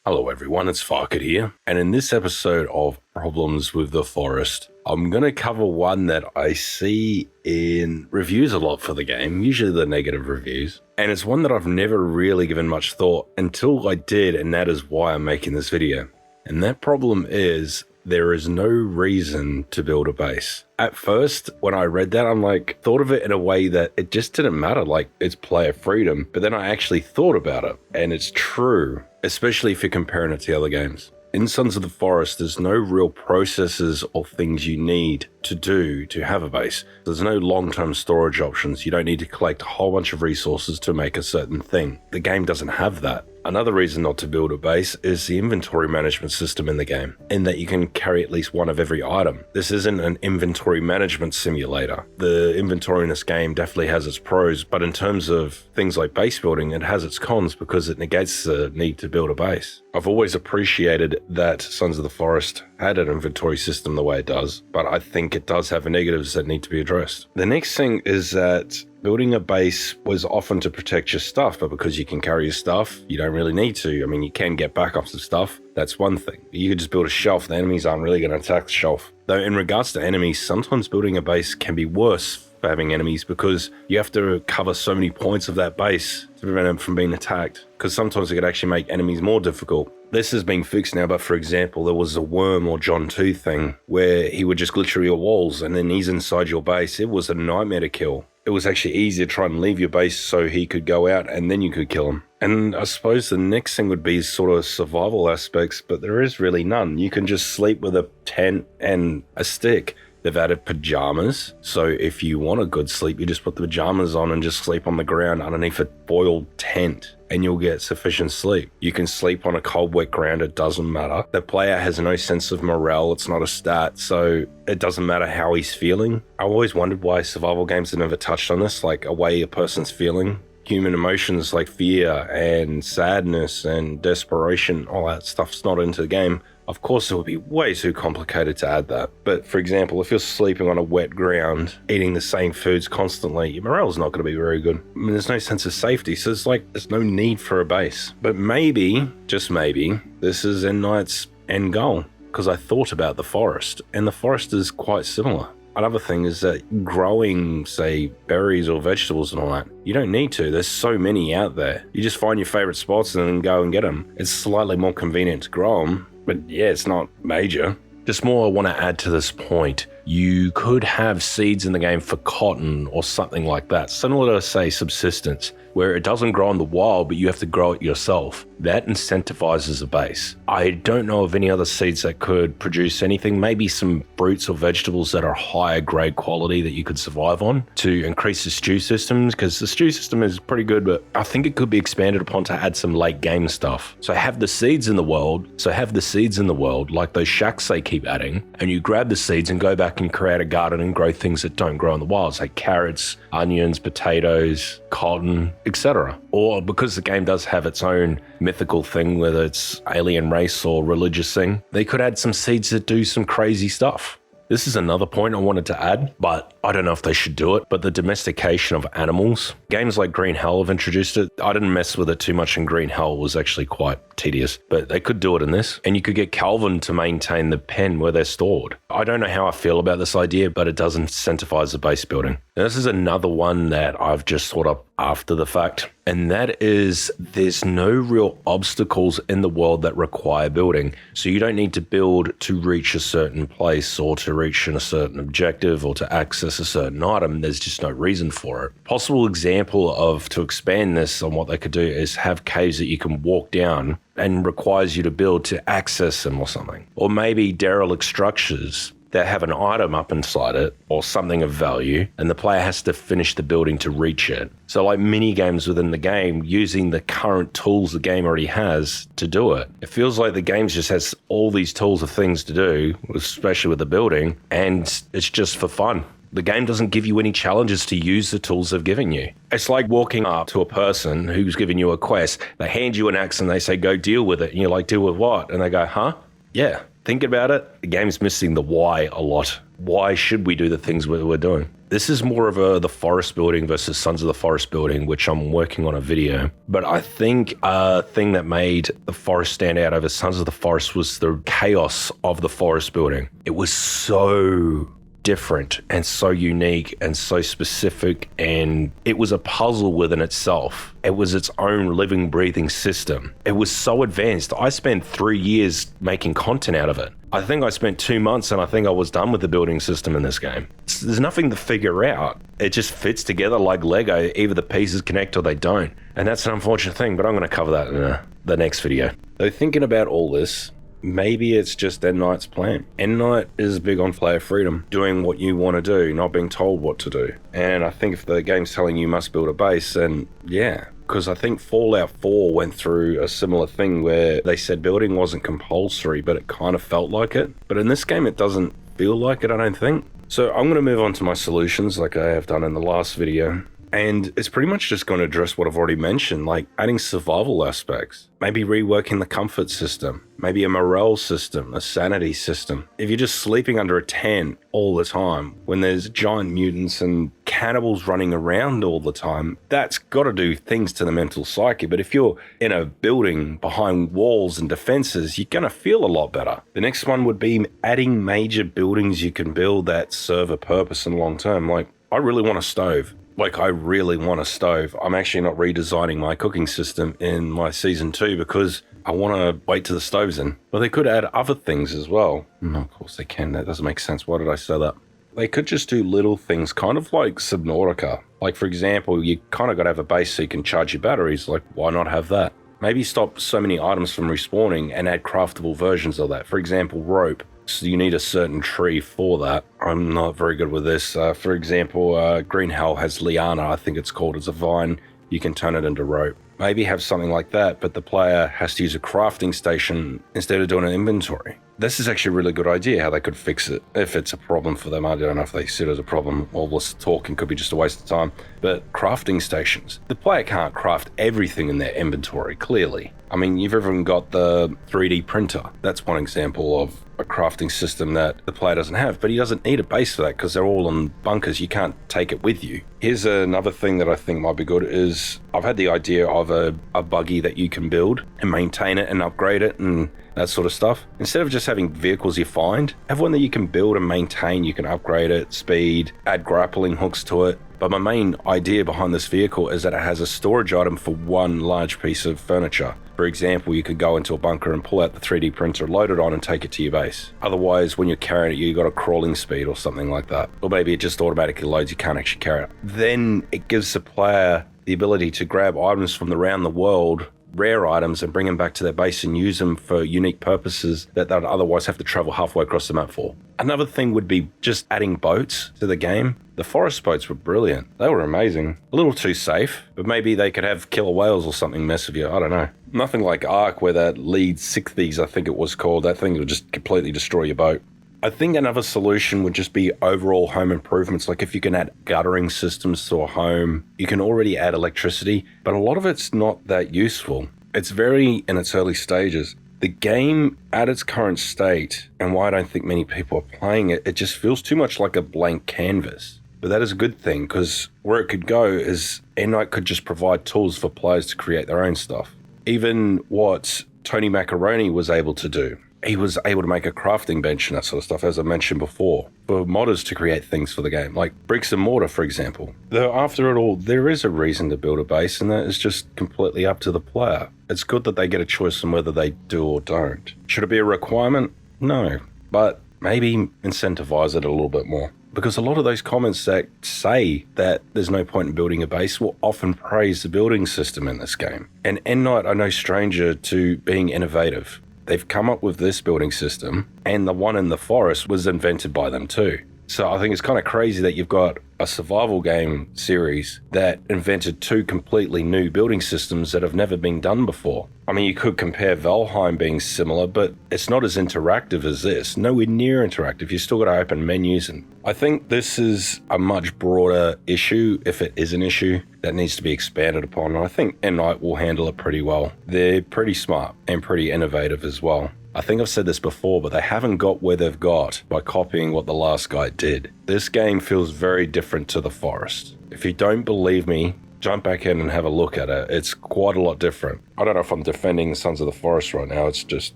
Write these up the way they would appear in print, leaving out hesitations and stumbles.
Hello everyone, it's Farket here, and in this episode of Problems with the Forest, I'm going to cover one that I see in reviews a lot for the game, usually the negative reviews, and it's one that I've never really given much thought until I did, and that is why I'm making this video. And that problem is there is no reason to build a base. At first, when I read that, thought of it in a way that it just didn't matter, like it's player freedom. But then I actually thought about it, and it's true, especially if you're comparing it to other games. In Sons of the Forest, there's no real processes or things you need to do to have a base. There's no long-term storage options. You don't need to collect a whole bunch of resources to make a certain thing. The game doesn't have that. Another reason not to build a base is the inventory management system in the game, in that you can carry at least one of every item. This isn't an inventory management simulator. The inventory in this game definitely has its pros, but in terms of things like base building, it has its cons because it negates the need to build a base. I've always appreciated that Sons of the Forest had an inventory system the way it does, but I think it does have negatives that need to be addressed. The next thing is that building a base was often to protect your stuff, but because you can carry your stuff, you don't really need to. I mean, you can get backups of stuff. That's one thing. You could just build a shelf. The enemies aren't really going to attack the shelf. Though in regards to enemies, sometimes building a base can be worse for having enemies because you have to cover so many points of that base to prevent them from being attacked, because sometimes it could actually make enemies more difficult. This has been fixed now, but for example, there was a worm or John 2 thing where he would just glitch your walls and then he's inside your base. It was a nightmare to kill. It was actually easier to try and leave your base so he could go out and then you could kill him. And I suppose the next thing would be sort of survival aspects, but there is really none. You can just sleep with a tent and a stick. They've added pajamas, so if you want a good sleep, you just put the pajamas on and just sleep on the ground underneath a boiled tent and you'll get sufficient sleep. You can sleep on a cold, wet ground, it doesn't matter. The player has no sense of morale, it's not a stat, so it doesn't matter how he's feeling. I always wondered why survival games have never touched on this, like a way a person's feeling. Human emotions like fear and sadness and desperation, all that stuff's not into the game. Of course, it would be way too complicated to add that. But for example, if you're sleeping on a wet ground, eating the same foods constantly, your morale's not going to be very good. I mean, there's no sense of safety, so there's no need for a base. But maybe, just maybe, this is M. Night's end goal, because I thought about the forest, and the forest is quite similar. Another thing is that growing, say, berries or vegetables and all that, you don't need to. There's so many out there. You just find your favorite spots and then go and get them. It's slightly more convenient to grow them, but yeah, it's not major. Just more I want to add to this point. You could have seeds in the game for cotton or something like that, similar to, say, subsistence, where it doesn't grow in the wild, but you have to grow it yourself. That incentivizes a base. I don't know of any other seeds that could produce anything, maybe some fruits or vegetables that are higher grade quality that you could survive on to increase the stew systems, because the stew system is pretty good, but I think it could be expanded upon to add some late game stuff. So have the seeds in the world, like those shacks they keep adding, and you grab the seeds and go back and create a garden and grow things that don't grow in the wild, like carrots, onions, potatoes, cotton, etc. Or because the game does have its own mythical thing, whether it's alien race or religious thing, they could add some seeds that do some crazy stuff. This is another point I wanted to add, but I don't know if they should do it, but the domestication of animals. Games like Green Hell have introduced it. I didn't mess with it too much in Green Hell. It was actually quite tedious, but they could do it in this. And you could get Calvin to maintain the pen where they're stored. I don't know how I feel about this idea, but it does incentivize the base building. Now, this is another one that I've just thought up after the fact, and that is there's no real obstacles in the world that require building. So you don't need to build to reach a certain place or to reach a certain objective or to access a certain item. There's just no reason for it. Possible example of to expand this on what they could do is have caves that you can walk down and requires you to build to access them or something. Or maybe derelict structures that have an item up inside it or something of value, and the player has to finish the building to reach it. So like mini games within the game, using the current tools the game already has to do it. It feels like the game just has all these tools of things to do, especially with the building, and it's just for fun. The game doesn't give you any challenges to use the tools they've given you. It's like walking up to a person who's giving you a quest. They hand you an axe and they say, go deal with it. And you're like, deal with what? And they go, huh? Yeah. Thinking about it, the game's missing the why a lot. Why should we do the things we're doing? This is more of the forest building versus Sons of the Forest building, which I'm working on a video. But I think a thing that made the forest stand out over Sons of the Forest was the chaos of the forest building. It was so different and so unique and so specific, and it was a puzzle within itself. It was its own living, breathing system. It was so advanced. I spent 3 years making content out of it. I think I spent 2 months and I think I was done with the building system in this game. There's nothing to figure out. It just fits together like Lego. Either the pieces connect or they don't. And that's an unfortunate thing, but I'm going to cover that in the next video. So thinking about all this, maybe it's just End Knight's plan. End Knight is big on player freedom, doing what you want to do, not being told what to do. And I think if the game's telling you must build a base, then yeah. Because I think Fallout 4 went through a similar thing where they said building wasn't compulsory, but it kind of felt like it. But in this game, it doesn't feel like it, I don't think. So I'm going to move on to my solutions like I have done in the last video. And it's pretty much just going to address what I've already mentioned, like adding survival aspects, maybe reworking the comfort system, maybe a morale system, a sanity system. If you're just sleeping under a tent all the time, when there's giant mutants and cannibals running around all the time, that's got to do things to the mental psyche. But if you're in a building behind walls and defenses, you're going to feel a lot better. The next one would be adding major buildings you can build that serve a purpose in the long term. Like, I really want a stove. I really want a stove. I'm actually not redesigning my cooking system in my season 2 because I want to wait till the stove's in. But they could add other things as well. No, of course they can. That doesn't make sense. Why did I say that? They could just do little things, kind of like Subnautica. Like, for example, you kind of got to have a base so you can charge your batteries. Like, why not have that? Maybe stop so many items from respawning and add craftable versions of that. For example, rope. So you need a certain tree for that. I'm not very good with this. For example, Green Hell has liana, I think it's called. It's a vine. You can turn it into rope. Maybe have something like that, but the player has to use a crafting station instead of doing an inventory. This is actually a really good idea, how they could fix it. If it's a problem for them, I don't know if they see it as a problem. All this talking could be just a waste of time. But crafting stations. The player can't craft everything in their inventory, clearly. I mean, you've even got the 3D printer. That's one example of a crafting system that the player doesn't have, but he doesn't need a base for that because they're all in bunkers. You can't take it with you. Here's another thing that I think might be good is I've had the idea of a buggy that you can build and maintain it and upgrade it and that sort of stuff. Instead of just having vehicles you find, have one that you can build and maintain. You can upgrade it, speed, add grappling hooks to it. But my main idea behind this vehicle is that it has a storage item for one large piece of furniture. For example, you could go into a bunker and pull out the 3D printer, load it on and take it to your base. Otherwise, when you're carrying it, you've got a crawling speed or something like that. Or maybe it just automatically loads, you can't actually carry it. Then it gives the player the ability to grab items from around the world, rare items, and bring them back to their base and use them for unique purposes that they'd otherwise have to travel halfway across the map for. Another thing would be just adding boats to the game. The forest boats were brilliant. They were amazing. A little too safe, but maybe they could have killer whales or something mess with you. I don't know. Nothing like Ark where that lead 60s, I think it was called. That thing would just completely destroy your boat. I think another solution would just be overall home improvements. Like if you can add guttering systems to a home, you can already add electricity, but a lot of it's not that useful. It's very in its early stages. The game at its current state, and why I don't think many people are playing it, it just feels too much like a blank canvas. But that is a good thing, because where it could go is End Knight could just provide tools for players to create their own stuff. Even what Tony Macaroni was able to do. He was able to make a crafting bench and that sort of stuff, as I mentioned before, for modders to create things for the game, like bricks and mortar, for example. Though after it all, there is a reason to build a base, and that is just completely up to the player. It's good that they get a choice on whether they do or don't. Should it be a requirement? No, but maybe incentivize it a little bit more. Because a lot of those comments that say that there's no point in building a base will often praise the building system in this game. And End Knight are no stranger to being innovative. They've come up with this building system, and the one in the forest was invented by them too. So I think it's kind of crazy that you've got a survival game series that invented two completely new building systems that have never been done before. I mean, you could compare Valheim being similar, but it's not as interactive as this. Nowhere near interactive. You still got to open menus, and I think this is a much broader issue, if it is an issue, that needs to be expanded upon. And I think End Knight will handle it pretty well. They're pretty smart and pretty innovative as well. I think I've said this before, but they haven't got where they've got by copying what the last guy did. This game feels very different to The Forest. If you don't believe me, jump back in and have a look at it. It's quite a lot different. I don't know if I'm defending Sons of the Forest right now. It's just,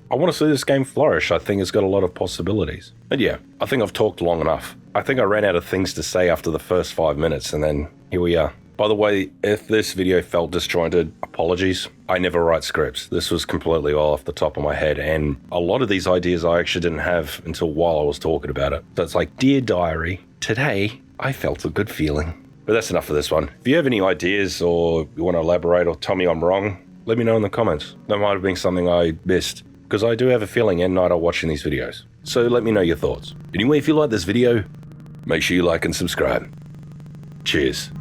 I want to see this game flourish. I think it's got a lot of possibilities. But yeah, I think I've talked long enough. I think I ran out of things to say after the first 5 minutes, and then here we are. By the way, if this video felt disjointed, apologies. I never write scripts. This was completely all off the top of my head, and a lot of these ideas I actually didn't have until while I was talking about it. So it's like, Dear Diary, today I felt a good feeling. But that's enough for this one. If you have any ideas or you want to elaborate or tell me I'm wrong, let me know in the comments. That might have been something I missed, because I do have a feeling Ed and I are watching these videos. So let me know your thoughts. Anyway, if you like this video, make sure you like and subscribe. Cheers.